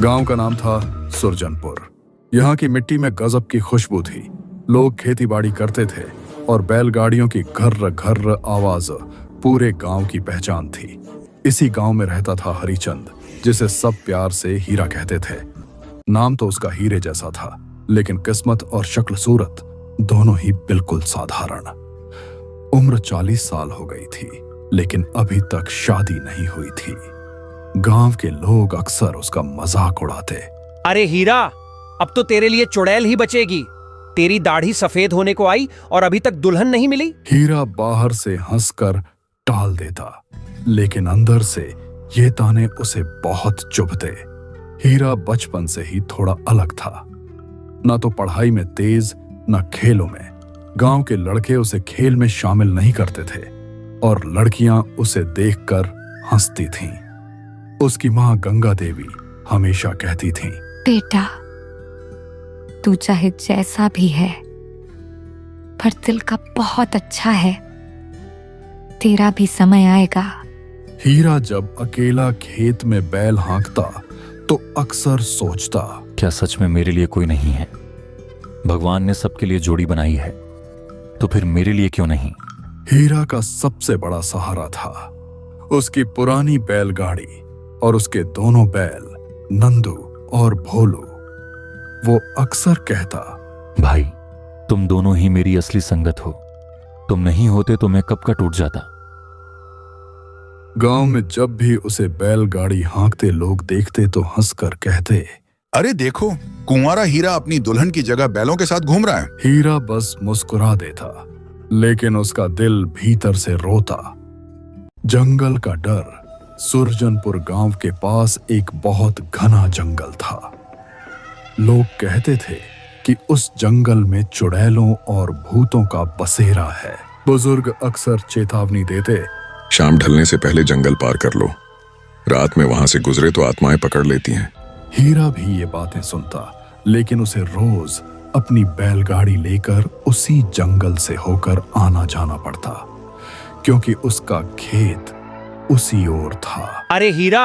गांव का नाम था सुरजनपुर। यहाँ की मिट्टी में गजब की खुशबू थी। लोग खेतीबाड़ी करते थे और बैलगाड़ियों की घर्र घर्र आवाज पूरे गांव की पहचान थी। इसी गांव में रहता था हरिचंद, जिसे सब प्यार से हीरा कहते थे। नाम तो उसका हीरे जैसा था, लेकिन किस्मत और शक्ल सूरत दोनों ही बिल्कुल साधारण। उम्र 40 साल हो गई थी, लेकिन अभी तक शादी नहीं हुई थी। गांव के लोग अक्सर उसका मजाक उड़ाते। अरे हीरा, अब तो तेरे लिए चुड़ैल ही बचेगी। तेरी दाढ़ी सफेद होने को आई और अभी तक दुल्हन नहीं मिली। हीरा बाहर से हंसकर टाल देता, लेकिन अंदर से ये ताने उसे बहुत चुभते। हीरा बचपन से ही थोड़ा अलग था, ना तो पढ़ाई में तेज, ना खेलों में। गांव के लड़के उसे खेल में शामिल नहीं करते थे और लड़कियां उसे देखकर हंसती थीं। उसकी मां गंगा देवी हमेशा कहती थीं, बेटा, तू चाहे जैसा भी है, पर दिल का बहुत अच्छा है। तेरा भी समय आएगा। हीरा जब अकेला खेत में बैल हाँकता तो अक्सर सोचता, क्या सच में मेरे लिए कोई नहीं है? भगवान ने सबके लिए जोड़ी बनाई है, तो फिर मेरे लिए क्यों नहीं? हीरा का सबसे बड़ा सहारा था उसकी पुरानी बैलगाड़ी और उसके दोनों बैल नंदू और भोलू। वो अक्सर कहता, भाई, तुम दोनों ही मेरी असली संगत हो। तुम नहीं होते तो मैं कब का टूट जाता। गांव में जब भी उसे बैलगाड़ी हाँकते लोग देखते तो हंसकर कहते, अरे देखो, कुंवारा हीरा अपनी दुल्हन की जगह बैलों के साथ घूम रहा है। हीरा बस मुस्कुरा देता, लेकिन उसका दिल भीतर से रोता। जंगल का डर। सुरजनपुर गांव के पास एक बहुत घना जंगल था। लोग कहते थे कि उस जंगल में चुड़ैलों और भूतों का बसेरा है। बुजुर्ग अक्सर चेतावनी देते, शाम ढलने से पहले जंगल पार कर लो, रात में वहां से गुजरे तो आत्माएं पकड़ लेती हैं। हीरा भी ये बातें सुनता, लेकिन उसे रोज अपनी बैलगाड़ी लेकर उसी जंगल से होकर आना जाना पड़ता, क्योंकि उसका खेत उसी ओर था। अरे हीरा,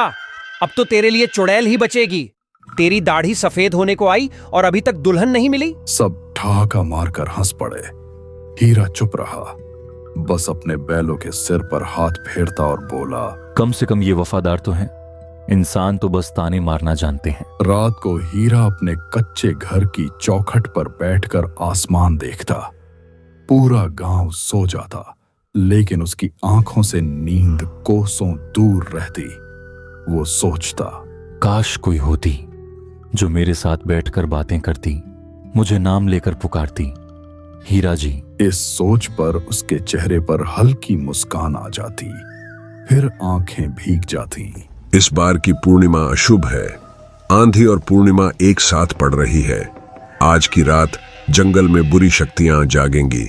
अब तो तेरे लिए चुड़ैल ही बचेगी। तेरी दाढ़ी सफेद होने को आई और अभी तक दुल्हन नहीं मिली। सब ठहाका मारकर हंस पड़े। हीरा चुप रहा, बस अपने बैलों के सिर पर हाथ फेरता और बोला, कम से कम ये वफादार तो हैं। इंसान तो बस ताने मारना जानते हैं। रात को हीरा अपने कच्चे घर की चौखट पर बैठकर आसमान देखता। पूरा गांव सो जाता, लेकिन उसकी आंखों से नींद कोसों दूर रहती। वो सोचता, काश कोई होती जो मेरे साथ बैठकर बातें करती, मुझे नाम लेकर पुकारती, हीरा जी। इस सोच पर उसके चेहरे पर हल्की मुस्कान आ जाती, फिर आंखें भीग जाती। इस बार की पूर्णिमा अशुभ है। आंधी और पूर्णिमा एक साथ पड़ रही है। आज की रात जंगल में बुरी शक्तियां जागेंगी।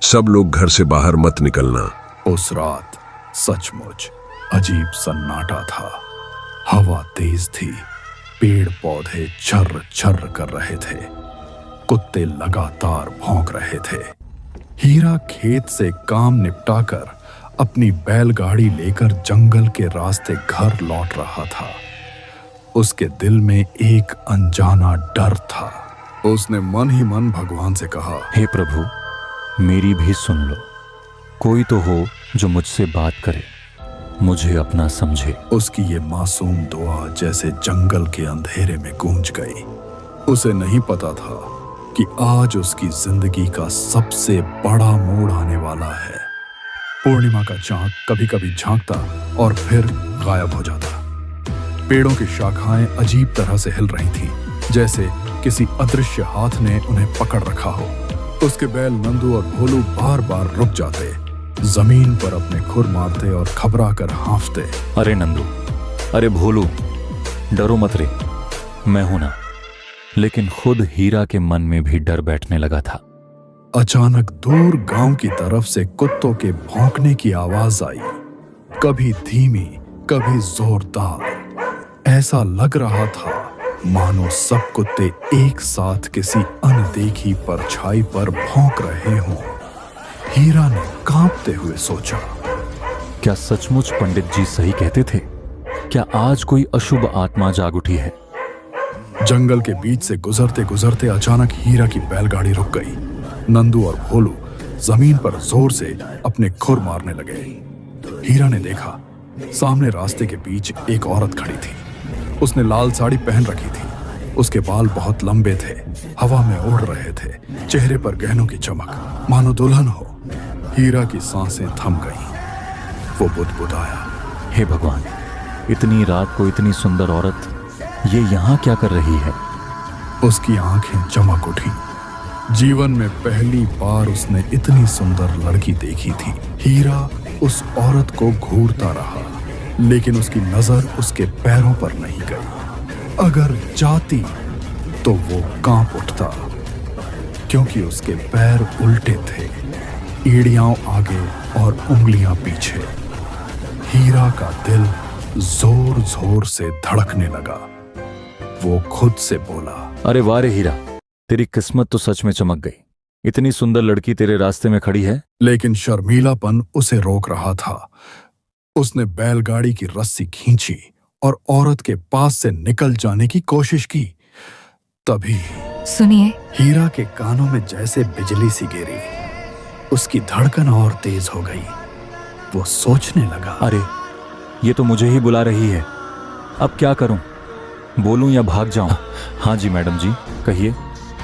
सब लोग घर से बाहर मत निकलना। उस रात सचमुच अजीब सन्नाटा था। हवा तेज थी, पेड़ पौधे छर्र छर्र कर रहे थे, कुत्ते लगातार भौंक रहे थे। हीरा खेत से काम निपटाकर अपनी बैलगाड़ी लेकर जंगल के रास्ते घर लौट रहा था। उसके दिल में एक अनजाना डर था। उसने मन ही मन भगवान से कहा, हे प्रभु, मेरी भी सुन लो। कोई तो हो जो मुझसे बात करे, मुझे अपना समझे। उसकी ये मासूम दुआ जैसे जंगल के अंधेरे में गूंज गई। उसे नहीं पता था कि आज उसकी जिंदगी का सबसे बड़ा मोड़ आने वाला है। पूर्णिमा का चांद कभी कभी झांकता और फिर गायब हो जाता। पेड़ों की शाखाएं अजीब तरह से हिल रही थीं, जैसे किसी अदृश्य हाथ ने उन्हें पकड़ रखा हो। उसके बैल नंदू और भोलू बार बार रुक जाते, जमीन पर अपने खुर मारते और घबरा कर हाँफते। अरे नंदू, अरे भोलू, डरो मत रे, मैं हूं ना। लेकिन खुद हीरा के मन में भी डर बैठने लगा था। अचानक दूर गांव की तरफ से कुत्तों के भौंकने की आवाज आई, कभी धीमी, कभी जोरदार। ऐसा लग रहा था मानो सब कुत्ते एक साथ किसी अनदेखी परछाई पर भौंक रहे हों। हीरा ने कांपते हुए सोचा, क्या सचमुच पंडित जी सही कहते थे? क्या आज कोई अशुभ आत्मा जाग उठी है? जंगल के बीच से गुजरते गुजरते अचानक हीरा की बैलगाड़ी रुक गई। नंदू और भोलू जमीन पर जोर से अपने खुर मारने लगे। हीरा ने देखा सामने रास्ते के बीच एक औरत खड़ी थी। उसने लाल साड़ी पहन रखी थी। उसके बाल बहुत लंबे थे, हवा में उड़ रहे थे, चेहरे पर गहनों की चमक, मानो दुल्हन हो। हीरा की सांसें थम गईं। वो बुदबुदाया, हे भगवान, इतनी रात को इतनी सुंदर औरत ये यहाँ क्या कर रही है? उसकी आंखें चमक उठी। जीवन में पहली बार उसने इतनी सुंदर लड़की देखी थी। हीरा उस औरत को घूरता रहा, लेकिन उसकी नजर उसके पैरों पर नहीं गई। अगर जाती तो वो कांप उठता, क्योंकि उसके पैर उल्टे थे, एड़ियां आगे और उंगलियां पीछे। हीरा का दिल जोर जोर से धड़कने लगा। वो खुद से बोला, अरे वाह रे हीरा, तेरी किस्मत तो सच में चमक गई। इतनी सुंदर लड़की तेरे रास्ते में खड़ी है। लेकिन शर्मीलापन उसे रोक रहा था। उसने बैलगाड़ी की रस्सी खींची और औरत के पास से निकल जाने की कोशिश की। तभी सुनिए, हीरा के कानों में जैसे बिजली सी गिरी। उसकी धड़कन और तेज हो गई। वो सोचने लगा, अरे ये तो मुझे ही बुला रही है। अब क्या करूं? बोलूं या भाग जाऊं? हाँ जी मैडम जी, कहिए,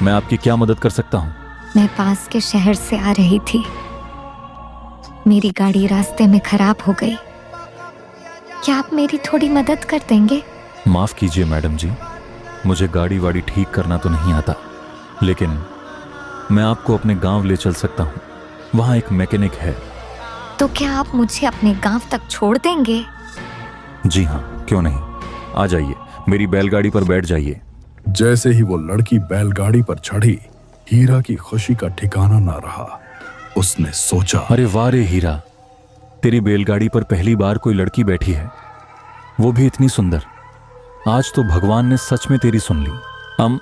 मैं आपकी क्या मदद कर सकता हूं? मैं पास के शहर से आ रही थी। मेरी गाड़ी रास्ते में खराब हो गई। क्या आप मेरी थोड़ी मदद कर देंगे? माफ कीजिए मैडम जी, मुझे गाड़ी वाड़ी ठीक करना तो नहीं आता, लेकिन मैं आपको अपने गांव ले चल सकता हूं। वहां एक मैकेनिक है। तो क्या आप मुझे अपने गांव तक छोड़ देंगे? जी हाँ, क्यों नहीं। आ जाइए, मेरी बैलगाड़ी पर बैठ जाइए। जैसे ही वो लड़की बैलगाड़ी पर चढ़ी, हीरा की खुशी का ठिकाना ना रहा। उसने सोचा, अरे वाह रे हीरा, तेरी बैलगाड़ी पर पहली बार कोई लड़की बैठी है, वो भी इतनी सुंदर। आज तो भगवान ने सच में तेरी सुन ली।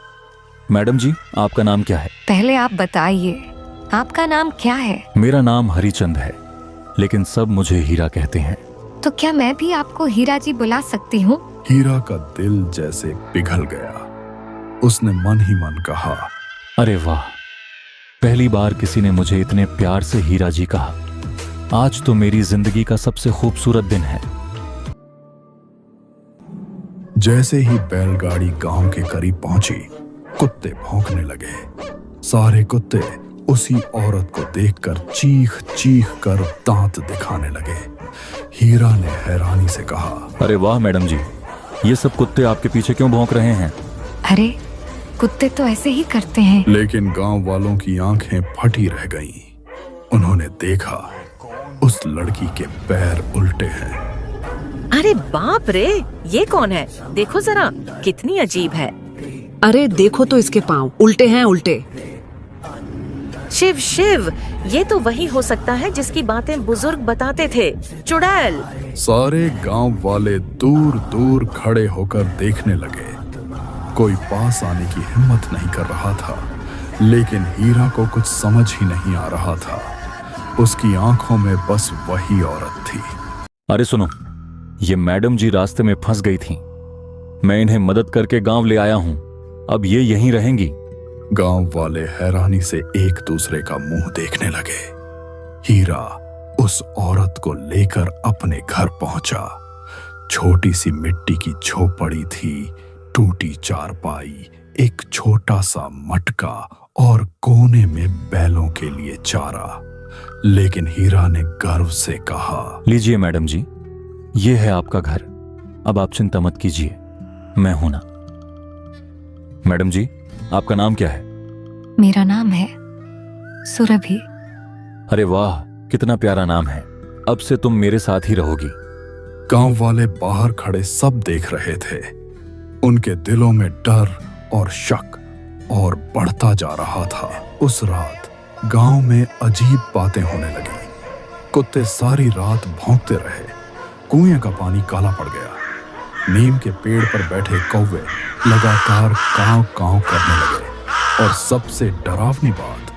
मैडम जी, आपका नाम क्या है? पहले आप बताइए, आपका नाम क्या है? मेरा नाम हरिचंद है, लेकिन सब मुझे हीरा कहते हैं। तो क्या मैं भी आपको हीरा जी बुला सकती हूँ? हीरा का दिल जैसे पिघल गया। उसने मन ही मन कहा, अरे वाह, पहली बार किसी ने मुझे इतने प्यार से हीरा जी कहा। आज तो मेरी जिंदगी का सबसे खूबसूरत दिन है। जैसे ही बैलगाड़ी गांव के करीब पहुंची, कुत्ते भौंकने लगे। सारे कुत्ते उसी औरत को देखकर चीख चीख कर दांत दिखाने लगे। हीरा ने हैरानी से कहा, अरे वाह मैडम जी, ये सब कुत्ते आपके पीछे क्यों भौंक रहे हैं? अरे कुत्ते तो ऐसे ही करते हैं। लेकिन गांव वालों की आंखें फटी रह गईं। उन्होंने देखा उस लड़की के पैर उल्टे हैं। अरे बाप रे, ये कौन है? देखो जरा, कितनी अजीब है। अरे देखो तो इसके पाँव उल्टे हैं, उल्टे। शिव शिव, ये तो वही हो सकता है जिसकी बातें बुजुर्ग बताते थे, चुड़ैल। सारे गांव वाले दूर दूर खड़े होकर देखने लगे। कोई पास आने की हिम्मत नहीं कर रहा था, लेकिन हीरा को कुछ समझ ही नहीं आ रहा था। उसकी आंखों में बस वही औरत थी। अरे सुनो, ये मैडम जी रास्ते में फंस गई थी। मैं इन्हें मदद करके गांव ले आया हूं। अब ये यहीं रहेंगी। गांव वाले हैरानी से एक दूसरे का मुंह देखने लगे। हीरा उस औरत को लेकर अपने घर पहुंचा। छोटी सी मिट्टी की झोपड़ी थी, टूटी चारपाई, एक छोटा सा मटका और कोने में बैलों के लिए चारा। लेकिन हीरा ने गर्व से कहा, लीजिए मैडम जी, ये है आपका घर। अब आप चिंता मत कीजिए, मैं हूं ना। मैडम जी, आपका नाम क्या है? मेरा नाम है सुरभि। अरे वाह, कितना प्यारा नाम है। अब से तुम मेरे साथ ही रहोगी। गांव वाले बाहर खड़े सब देख रहे थे। उनके दिलों में डर और शक और बढ़ता जा रहा था। उस रात गांव में अजीब बातें होने लगी। कुत्ते सारी रात भौंकते रहे। कुएं का पानी काला पड़ गया। नीम के पेड़ पर बैठे कौवे लगातार कांव कांव करने लगे। और सबसे डरावनी बात,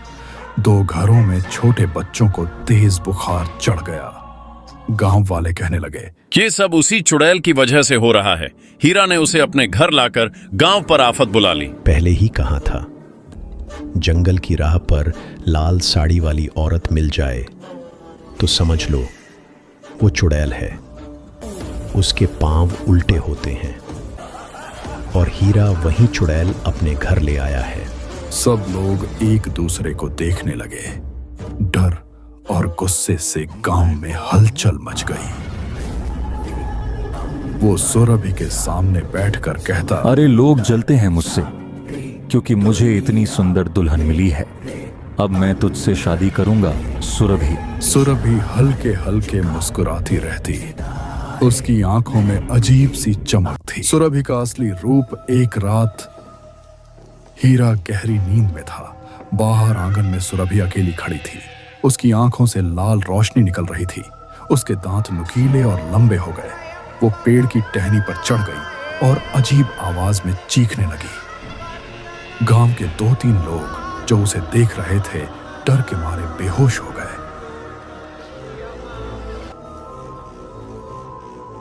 2 घरों में छोटे बच्चों को तेज बुखार चढ़ गया। गांव वाले कहने लगे, ये सब उसी चुड़ैल की वजह से हो रहा है। हीरा ने उसे अपने घर लाकर गांव पर आफत बुला ली। पहले ही कहा था, जंगल की राह पर लाल साड़ी वाली औरत मिल जाए तो समझ लो वो चुड़ैल है। उसके पांव उल्टे होते हैं और हीरा वही चुड़ैल अपने घर ले आया है। सब लोग एक दूसरे को देखने लगे। डर और गुस्से से गांव में हलचल मच गई। वो सुरभि के सामने बैठकर कहता, अरे लोग जलते हैं मुझसे, क्योंकि मुझे इतनी सुंदर दुल्हन मिली है। अब मैं तुझसे शादी करूंगा सुरभि। सुरभि हल्के हल्के मुस्कुराती रहती। उसकी आंखों में अजीब सी चमक थी। सुरभि का असली रूप एक रात हीरा गहरी नींद में था। बाहर आंगन में सुरभि अकेली खड़ी थी। उसकी आंखों से लाल रोशनी निकल रही थी। उसके दांत नुकीले और लंबे हो गए। वो पेड़ की टहनी पर चढ़ गई और अजीब आवाज में चीखने लगी। गांव के 2-3 लोग जो उसे देख रहे थे डर के मारे बेहोश हो गए।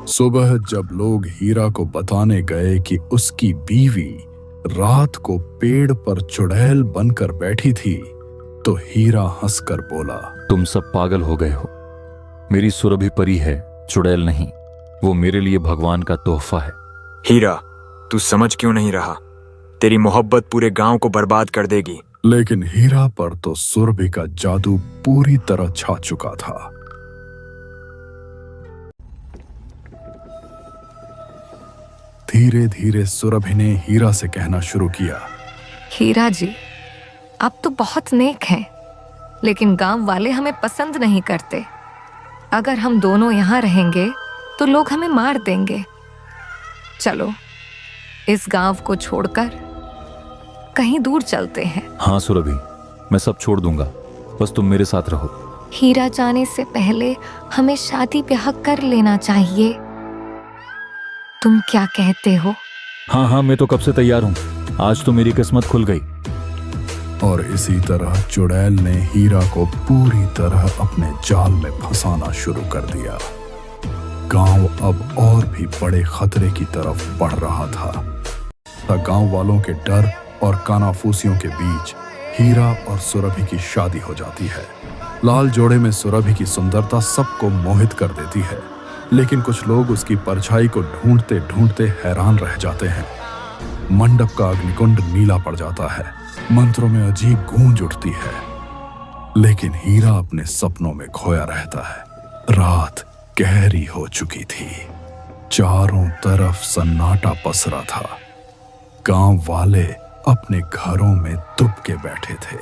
सुबह जब लोग हीरा को बताने गए कि उसकी बीवी रात को पेड़ पर चुड़ैल बनकर बैठी थी, तो हीरा हंसकर बोला, तुम सब पागल हो गए हो। मेरी सुरभि परी है, चुड़ैल नहीं। वो मेरे लिए भगवान का तोहफा है। हीरा, तू समझ क्यों नहीं रहा? तेरी मोहब्बत पूरे गांव को बर्बाद कर देगी। लेकिन हीरा पर तो सुरभि का जादू पूरी तरह छा चुका था। धीरे धीरे सुरभि ने हीरा से कहना शुरू किया, हीरा जी, आप तो बहुत नेक हैं, लेकिन गांव वाले हमें पसंद नहीं करते। अगर हम दोनों यहाँ रहेंगे तो लोग हमें मार देंगे। चलो इस गांव को छोड़कर कहीं दूर चलते हैं। हाँ सुरभि, मैं सब छोड़ दूंगा, बस तुम मेरे साथ रहो। हीरा जाने से पहले हमें शादी ब्याह कर लेना चाहिए। तुम क्या कहते हो? हाँ हाँ, मैं तो कब से तैयार हूँ। आज तो मेरी किस्मत खुल गई। और इसी तरह चुड़ैल ने हीरा को पूरी तरह अपने जाल में फंसाना शुरू कर दिया। गांव अब और भी बड़े खतरे की तरफ बढ़ रहा था। गांव वालों के डर और कानाफूसियों के बीच हीरा और सुरभि की शादी हो जाती है। लाल जोड़े में सुरभि की सुंदरता सबको मोहित कर देती है, लेकिन कुछ लोग उसकी परछाई को ढूंढते ढूंढते हैरान रह जाते हैं। मंडप का अग्निकुंड नीला पड़ जाता है। मंत्रों में अजीब गूंज उठती है, लेकिन हीरा अपने सपनों में खोया रहता है। रात गहरी हो चुकी थी। चारों तरफ सन्नाटा पसरा था। गांव वाले अपने घरों में दुबके बैठे थे।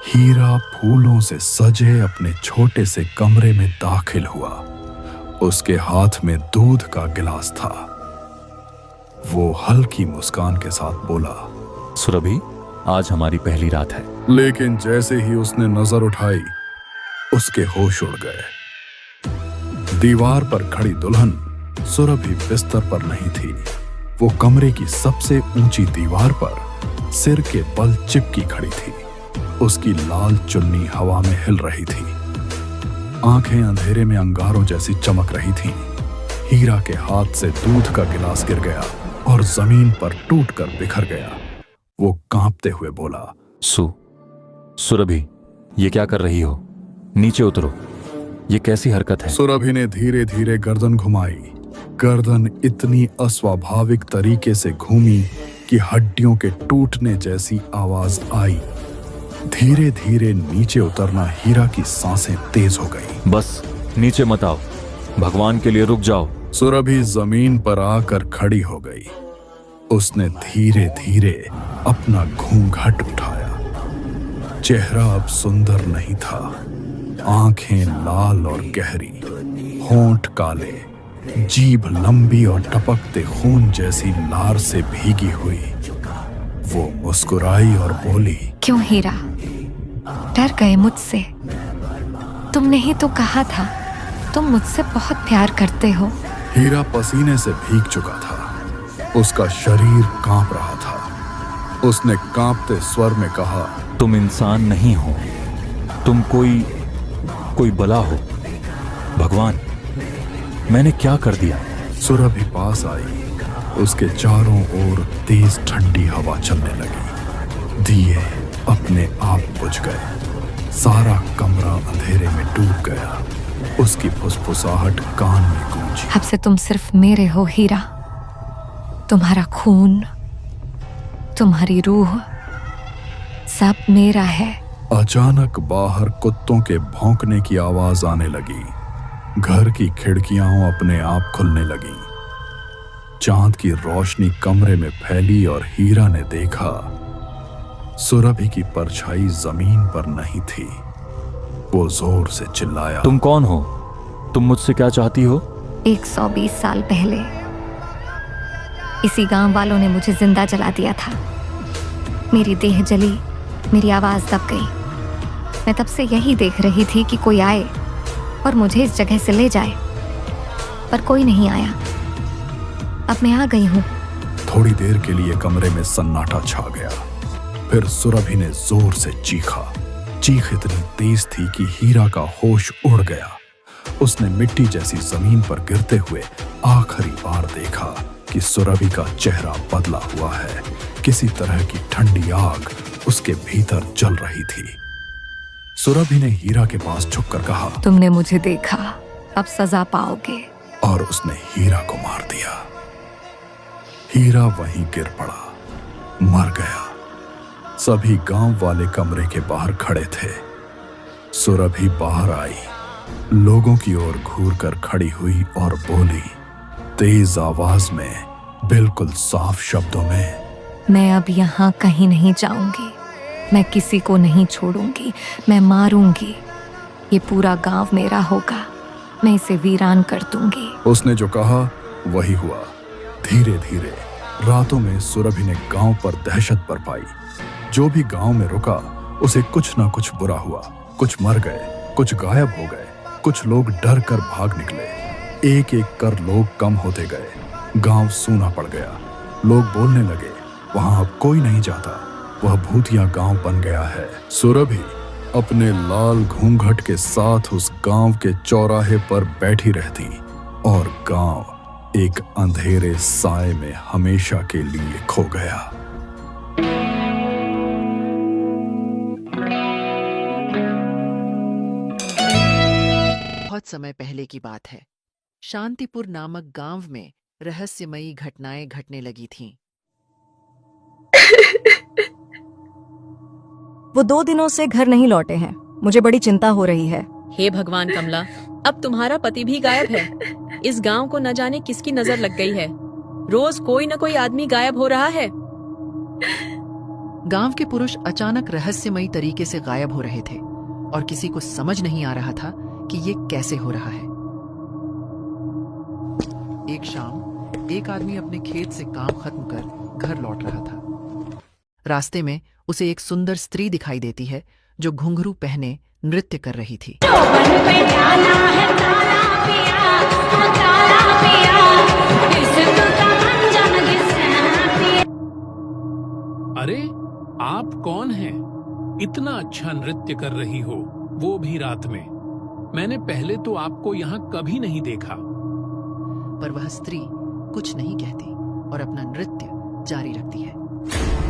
हीरा फूलों से सजे अपने छोटे से कमरे में दाखिल हुआ। उसके हाथ में दूध का गिलास था। वो हल्की मुस्कान के साथ बोला, सुरभि, आज हमारी पहली रात है। लेकिन जैसे ही उसने नजर उठाई, उसके होश उड़ गए। दीवार पर खड़ी दुल्हन सुरभि बिस्तर पर नहीं थी। वो कमरे की सबसे ऊंची दीवार पर सिर के बल चिपकी खड़ी थी। उसकी लाल चुन्नी हवा में हिल रही थी। आंखें अंधेरे में अंगारों जैसी चमक रही थीं। हीरा के हाथ से दूध का गिलास गिर गया और जमीन पर टूटकर बिखर गया। वो कांपते हुए बोला, सुरभि, ये क्या कर रही हो? नीचे उतरो। ये कैसी हरकत है? सुरभि ने धीरे धीरे गर्दन घुमाई। गर्दन इतनी अस्वाभाविक तरीके से घूमी कि हड्डियों के टूटने जैसी आवाज आई। धीरे धीरे नीचे उतरना हीरा की सांसें तेज हो गई। बस नीचे मत आओ, भगवान के लिए रुक जाओ। सुरभि जमीन पर आकर खड़ी हो गई। उसने धीरे धीरे अपना घूंघट उठाया। चेहरा अब सुंदर नहीं था। आंखें लाल और गहरी, होंठ काले, जीभ लंबी और टपकते खून जैसी लार से भीगी हुई। वो मुस्कुराई और बोली, क्यों हीरा, डर गए मुझसे? तुमने ही तो कहा था तुम मुझसे बहुत प्यार करते हो। हीरा पसीने से भीग चुका था। उसका शरीर कांप रहा था। उसने कांपते स्वर में कहा, तुम इंसान नहीं हो, तुम कोई कोई बला हो। भगवान, मैंने क्या कर दिया? सुरभि पास आई। उसके चारों ओर तेज ठंडी हवा चलने लगी। दिए अपने आप बुझ गए। सारा कमरा अंधेरे में डूब गया। उसकी फुसफुसाहट कान में गूंजी। अब से तुम सिर्फ मेरे हो हीरा। तुम्हारा खून, तुम्हारी रूह, सब मेरा है। अचानक बाहर कुत्तों के भौंकने की आवाज आने लगी। घर की खिड़कियां अपने आप खुलने लगी। चांद की रोशनी कमरे में फैली और हीरा ने देखा सुरभि की परछाई जमीन पर नहीं थी। वो जोर से चिल्लाया, तुम कौन हो? तुम मुझसे क्या चाहती हो? 120 साल पहले इसी गांव वालों ने मुझे जिंदा जला दिया था। मेरी देह जली, मेरी आवाज दब गई। मैं तब से यही देख रही थी कि कोई आए और मुझे इस जगह से ले जाए, पर कोई नहीं आया। अब मैं आ गई हूँ। थोड़ी देर के लिए कमरे में सन्नाटा छा गया। फिर सुरभि ने जोर से चीखा। चीख इतनी तेज थी कि हीरा का होश उड़ गया। उसने मिट्टी जैसी जमीन पर गिरते हुए आखिरी बार देखा कि सुरभि का चेहरा बदला हुआ है। किसी तरह की ठंडी आग उसके भीतर जल रही थी। सुरभि ने हीरा के पास झुककर कहा, तुमने मुझे देखा, अब सजा पाओगे। और उसने हीरा को मार दिया। हीरा वहीं गिर पड़ा, मर गया। सभी गांव वाले कमरे के बाहर खड़े थे। सुरभि बाहर आई, लोगों की ओर घूरकर खड़ी हुई और बोली तेज आवाज में, बिल्कुल साफ शब्दों में, मैं अब यहाँ कहीं नहीं जाऊंगी। मैं किसी को नहीं छोड़ूंगी। मैं मारूंगी। ये पूरा गांव मेरा होगा। मैं इसे वीरान कर दूंगी। उसने जो कहा वही हुआ। धीरे धीरे रातों में सुरभि ने गांव पर दहशत बरपाई। जो भी गांव में रुका उसे कुछ ना कुछ बुरा हुआ। कुछ मर गए, कुछ गायब हो गए, कुछ लोग डर कर भाग निकले। एक एक कर लोग कम होते गए। गांव सूना पड़ गया। लोग बोलने लगे, वहां अब कोई नहीं जाता। वह भूतिया गांव बन गया है। सुरभि अपने लाल घूंघट के साथ उस गांव के चौराहे पर बैठी रहती और गांव एक अंधेरे साए में हमेशा के लिए खो गया। बहुत समय पहले की बात है। शांतिपुर नामक गांव में रहस्यमयी घटनाएं घटने लगी थीं। वो 2 दिनों से घर नहीं लौटे हैं। मुझे बड़ी चिंता हो रही है। हे भगवान कमला, अब तुम्हारा पति भी गायब है। इस गांव को न जाने किसकी नजर लग गई है। रोज कोई न कोई आदमी गायब हो रहा है। गांव के पुरुष अचानक रहस्यमयी तरीके से गायब हो रहे थे और किसी को समझ नहीं आ रहा था कि ये कैसे हो रहा है। एक शाम एक आदमी अपने खेत से काम खत्म कर घर लौट रहा था। रास्ते में उसे एक सुंदर स्त्री दिखाई देती है जो घुंघरू पहने नृत्य कर रही थी। अरे आप कौन हैं? इतना अच्छा नृत्य कर रही हो, वो भी रात में। मैंने पहले तो आपको यहाँ कभी नहीं देखा। पर वह स्त्री कुछ नहीं कहती और अपना नृत्य जारी रखती है।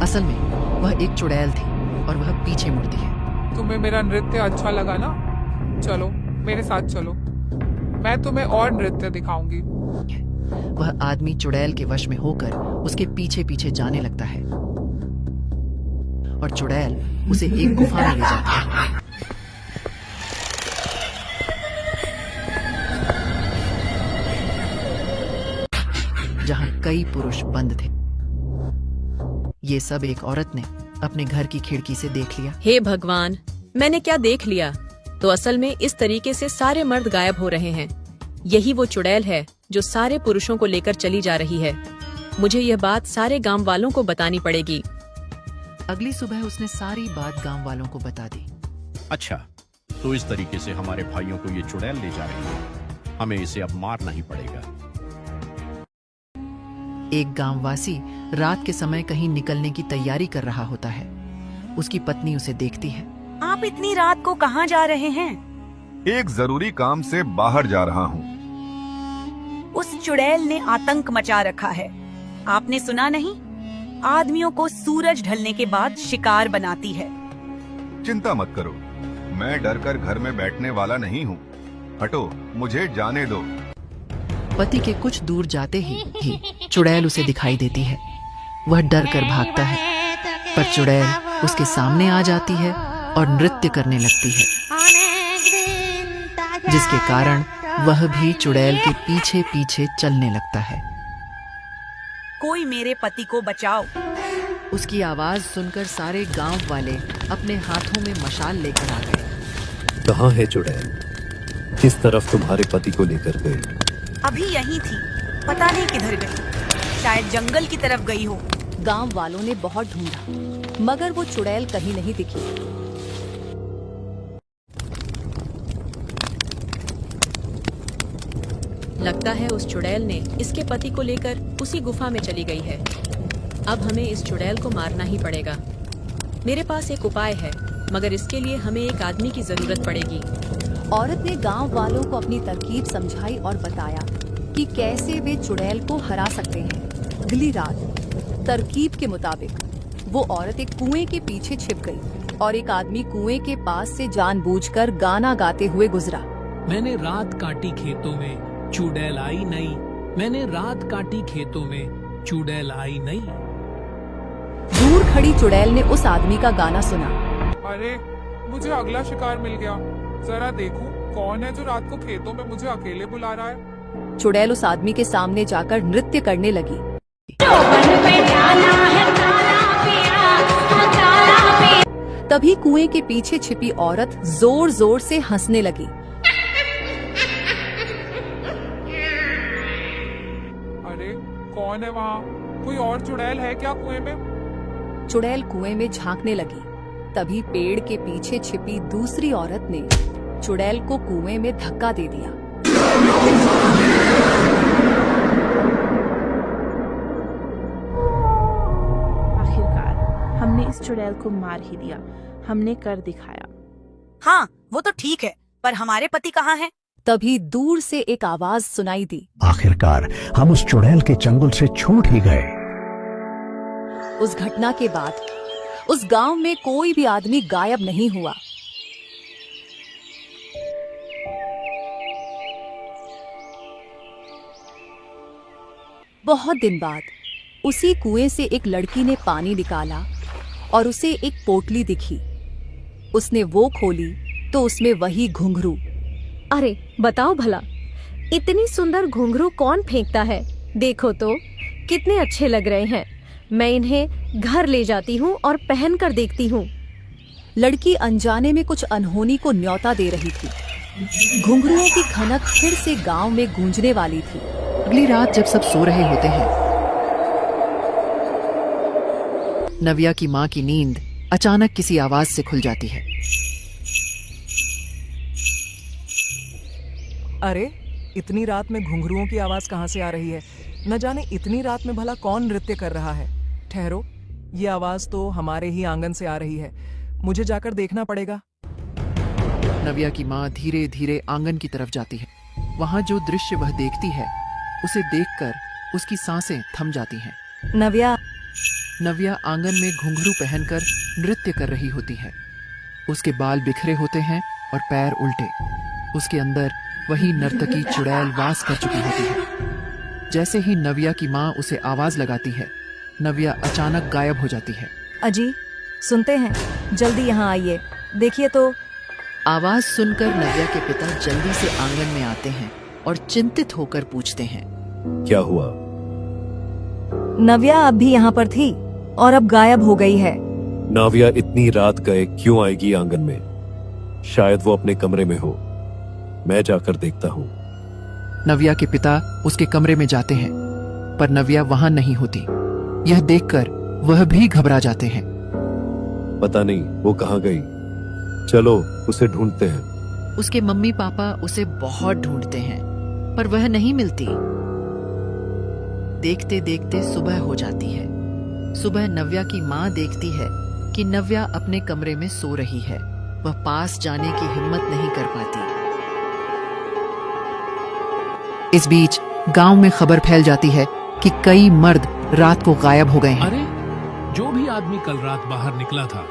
असल में वह एक चुड़ैल थी और वह पीछे मुड़ती है। तुम्हें मेरा नृत्य अच्छा लगा ना? चलो मेरे साथ चलो, मैं तुम्हें और नृत्य दिखाऊंगी। वह आदमी चुड़ैल के वश में होकर उसके पीछे पीछे जाने लगता है और चुड़ैल उसे एक गुफा में ले जाती है। जहां कई पुरुष बंद थे। ये सब एक औरत ने अपने घर की खिड़की से देख लिया। हे भगवान, मैंने क्या देख लिया? तो असल में इस तरीके से सारे मर्द गायब हो रहे हैं। यही वो चुड़ैल है जो सारे पुरुषों को लेकर चली जा रही है। मुझे यह बात सारे गांव वालों को बतानी पड़ेगी। अगली सुबह उसने सारी बात गांव वालों को बता दी। अच्छा, तो इस तरीके से हमारे भाइयों को ये चुड़ैल ले जा रही है। हमें इसे अब मारना ही पड़ेगा। एक गांववासी रात के समय कहीं निकलने की तैयारी कर रहा होता है। उसकी पत्नी उसे देखती है। आप इतनी रात को कहाँ जा रहे हैं? एक जरूरी काम से बाहर जा रहा हूँ। उस चुड़ैल ने आतंक मचा रखा है। आपने सुना नहीं? आदमियों को सूरज ढलने के बाद शिकार बनाती है। चिंता मत करो, मैं डर कर घर में बैठने वाला नहीं हूँ। हटो, मुझे जाने दो। पति के कुछ दूर जाते ही चुड़ैल उसे दिखाई देती है। वह डर कर भागता है, पर चुड़ैल उसके सामने आ जाती है और नृत्य करने लगती है, जिसके कारण वह भी चुड़ैल के पीछे पीछे चलने लगता है। कोई मेरे पति को बचाओ। उसकी आवाज सुनकर सारे गांव वाले अपने हाथों में मशाल लेकर आ गए। कहाँ है चुड़ैल? किस तरफ तुम्हारे पति को लेकर गई? अभी यहीं थी, पता नहीं किधर गई। शायद जंगल की तरफ गई हो। गांव वालों ने बहुत ढूंढा, मगर वो चुड़ैल कहीं नहीं दिखी। लगता है उस चुड़ैल ने इसके पति को लेकर उसी गुफा में चली गई है। अब हमें इस चुड़ैल को मारना ही पड़ेगा। मेरे पास एक उपाय है, मगर इसके लिए हमें एक आदमी की जरूरत पड़ेगी। औरत ने गांव वालों को अपनी तरकीब समझाई और बताया कि कैसे वे चुड़ैल को हरा सकते हैं। अगली रात तरकीब के मुताबिक वो औरत एक कुएं के पीछे छिप गई और एक आदमी कुएं के पास से जानबूझकर गाना गाते हुए गुजरा। मैंने रात काटी खेतों में चुड़ैल आई नहीं, मैंने रात काटी खेतों में चुड़ैल आई नहीं। दूर खड़ी चुड़ैल ने उस आदमी का गाना सुना। अरे, मुझे अगला शिकार मिल गया। जरा देखूं कौन है जो रात को खेतों में मुझे अकेले बुला रहा है। चुड़ैल उस आदमी के सामने जाकर नृत्य करने लगी। तभी कुएं के पीछे छिपी औरत जोर जोर से हंसने लगी। अरे, कौन है वहाँ? कोई और चुड़ैल है क्या कुएं में? चुड़ैल कुएं में झांकने लगी। तभी पेड़ के पीछे छिपी दूसरी औरत ने चुड़ैल को कुएं में धक्का दे दिया। आखिरकार हमने इस चुड़ैल को मार ही दिया। हमने कर दिखाया। हाँ, वो तो ठीक है, पर हमारे पति कहाँ हैं? तभी दूर से एक आवाज सुनाई दी। आखिरकार हम उस चुड़ैल के चंगुल से छूट ही गए। उस घटना के बाद उस गांव में कोई भी आदमी गायब नहीं हुआ। बहुत दिन बाद उसी कुएं से एक लड़की ने पानी निकाला और उसे एक पोटली दिखी। उसने वो खोली तो उसमें वही घुंघरू। अरे बताओ भला, इतनी सुंदर घुंघरू कौन फेंकता है? देखो तो कितने अच्छे लग रहे हैं। मैं इन्हें घर ले जाती हूँ और पहन कर देखती हूँ। लड़की अनजाने में कुछ अनहोनी को न्योता दे रही थी। घुंघरुओं की खनक फिर से गांव में गूंजने वाली थी। अगली रात जब सब सो रहे होते हैं, नव्या की माँ की नींद अचानक किसी आवाज से खुल जाती है। अरे, इतनी रात में घुंघरुओं की आवाज कहाँ से आ रही है? न जाने इतनी रात में भला कौन नृत्य कर रहा है। ठहरो, ये आवाज तो हमारे ही आंगन से आ रही है। मुझे जाकर देखना पड़ेगा। नव्या की माँ धीरे धीरे आंगन की तरफ जाती है। वहाँ जो दृश्य वह देखती है, उसे देखकर उसकी सांसें थम जाती हैं। नव्या आंगन में घुंघरू पहनकर नृत्य कर रही होती है। उसके बाल बिखरे होते हैं और पैर उल्टे। उसके अंदर वही नर्तकी चुड़ैल वास कर चुकी होती है। जैसे ही नव्या की माँ उसे आवाज लगाती है, नव्या अचानक गायब हो जाती है। अजी, सुनते हैं, जल्दी यहाँ आइए, देखिए तो। आवाज सुनकर नव्या के पिता जल्दी से आंगन में आते हैं और चिंतित होकर पूछते हैं, क्या हुआ? नव्या अब भी यहाँ पर थी और अब गायब हो गई है। नाव्या इतनी रात गए क्यों आएगी आंगन में? शायद वो अपने कमरे में हो। मैं जाकर देखता हूँ। नव्या के पिता उसके कमरे में जाते हैं, पर नव्या वहां नहीं होती। यह देखकर वह भी घबरा जाते हैं। पता नहीं वो कहाँ गई। चलो उसे ढूंढते हैं। उसके मम्मी पापा उसे बहुत ढूंढते हैं, पर वह नहीं मिलती। देखते देखते सुबह हो जाती है। सुबह नव्या की माँ देखती है कि नव्या अपने कमरे में सो रही है। वह पास जाने की हिम्मत नहीं कर पाती। इस बीच गांव में खबर फैल जाती है कि कई मर्द रात को गायब हो गए हैं। अरे, जो भी आदमी कल रात बाहर निकला था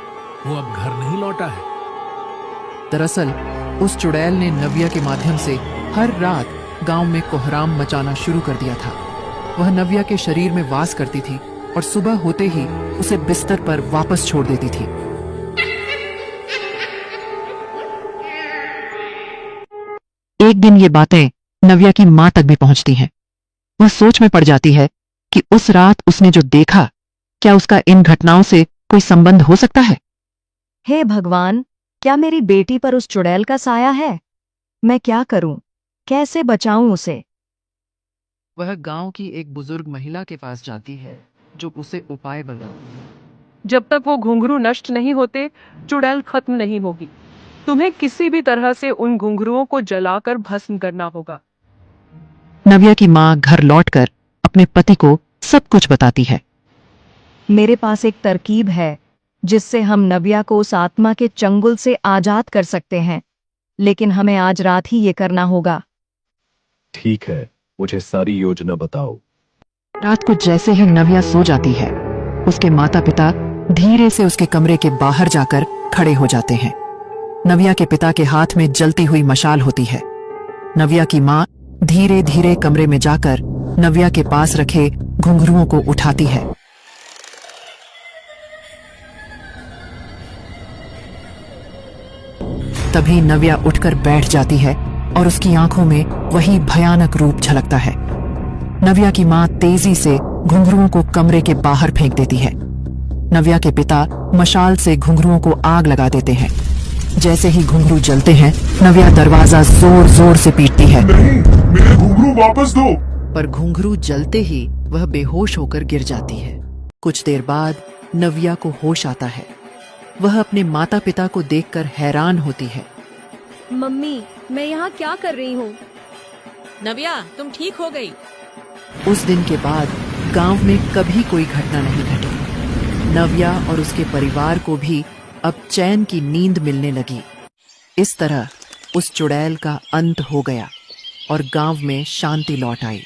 वो अब घर नहीं लौटा है। दरअसल उस चुड़ैल ने नव्या के माध्यम से हर रात गांव में कोहराम मचाना शुरू कर दिया था। वह नव्या के शरीर में वास करती थी और सुबह होते ही उसे बिस्तर पर वापस छोड़ देती थी। एक दिन ये बातें नव्या की मां तक भी पहुंचती हैं। वह सोच में पड़ जाती है कि उस रात उसने जो देखा, क्या उसका इन घटनाओं से कोई संबंध हो सकता है? हे भगवान, क्या मेरी बेटी पर उस चुड़ैल का साया है? मैं क्या करूं? कैसे बचाऊं उसे? वह गांव की एक बुजुर्ग महिला के पास जाती है जो उसे उपाय बताती है। जब तक वो घुंघरू नष्ट नहीं होते, चुड़ैल खत्म नहीं होगी। तुम्हें किसी भी तरह से उन घुंघरुओं को जलाकर भस्म करना होगा। नव्या की मां घर लौटकर अपने पति को सब कुछ बताती है। मेरे पास एक तरकीब है जिससे हम नव्या को उस आत्मा के चंगुल से आजाद कर सकते हैं, लेकिन हमें आज रात ही ये करना होगा। ठीक है, मुझे सारी योजना बताओ। रात को जैसे ही नव्या सो जाती है, उसके माता पिता धीरे से उसके कमरे के बाहर जाकर खड़े हो जाते हैं। नव्या के पिता के हाथ में जलती हुई मशाल होती है। नव्या की मां धीरे धीरे कमरे में जाकर नव्या के पास रखे घुंघरुओं को उठाती है। तभी नव्या उठकर बैठ जाती है और उसकी आंखों में वही भयानक रूप झलकता है। नव्या की मां तेजी से घुंघरुओं को कमरे के बाहर फेंक देती है। नव्या के पिता मशाल से घुंघरुओं को आग लगा देते हैं। जैसे ही घुंघरू जलते हैं, नव्या दरवाजा जोर जोर से पीटती है। नहीं, मेरे घुंघरू वापस दो। पर घुंघरू जलते ही वह बेहोश होकर गिर जाती है। कुछ देर बाद नव्या को होश आता है। वह अपने माता पिता को देखकर हैरान होती है। मम्मी, मैं यहाँ क्या कर रही हूँ? नव्या, तुम ठीक हो गई। उस दिन के बाद गांव में कभी कोई घटना नहीं घटी। नव्या और उसके परिवार को भी अब चैन की नींद मिलने लगी। इस तरह उस चुड़ैल का अंत हो गया और गांव में शांति लौट आई।